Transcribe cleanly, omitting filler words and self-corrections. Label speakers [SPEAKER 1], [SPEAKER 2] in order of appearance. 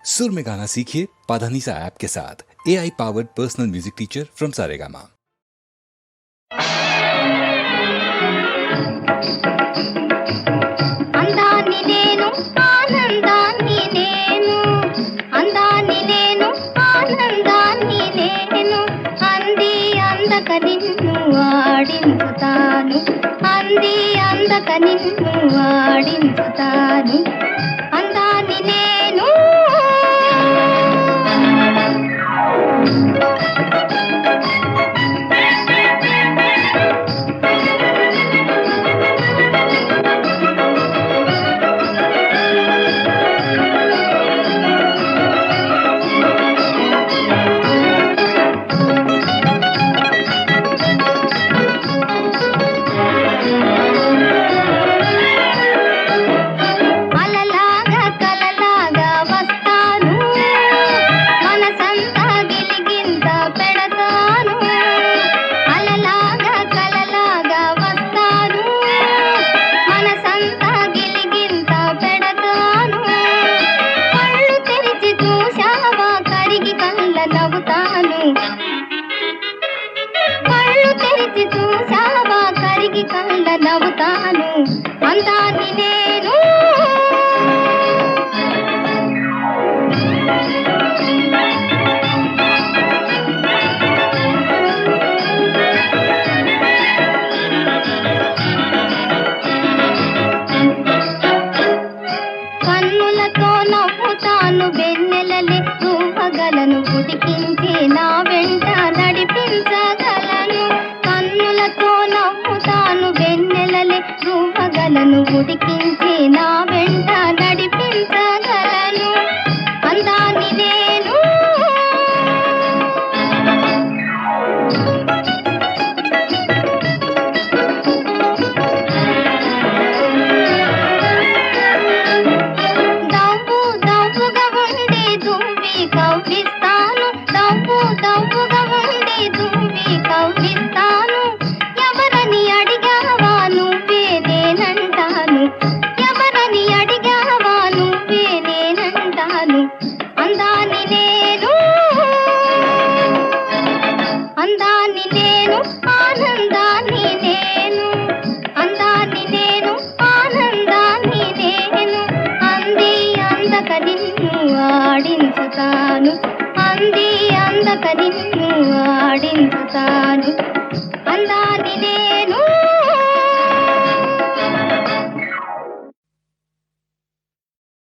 [SPEAKER 1] सुर में गाना सीखिए पाधानीसा ऐप के साथ। AI powered personal music teacher from Saregama.
[SPEAKER 2] అందాన్ని నేను ఆనందాన్ని నేను అందాన్ని నేను ఆనందాన్ని నేను అంది అందక నిన్ను ఆడించుతాను అంది అందక నిన్ను ఆడించుతాను అందాన్ని నేను కళ్ళు తెరిచి చూసావా కరిగి కళ్ళ నవ్వుతాను అందాన్ని నేను కన్నులతో నవ్వుతాను వెన్నెలలే ఊహగలను ఉడికించి నా వెంట నడిపించగలను కన్నులతో నవ్వుతాను వెన్నెలలే ఊహగలను ఉడికించి నా వెంట నడిపించగలను అందాన్ని నేను కవ్విస్తాను దవ్వు దవ్వుగా ఉండి దువ్వి కవ్విస్తాను ఎవరని అడిగావా నువ్వే నేనంటాను ఎవరని అడిగావా నువ్వే నేనంటాను అందాన్ని నేను అందాన్ని నేను ఆనందాన్ని నేను అందాన్ని నేను ఆనందాన్ని నేను అంది అందక నిన్ను ఆడించుతాను అంది అందక నిన్ను ఆడించుతాను అందాన్ని నేను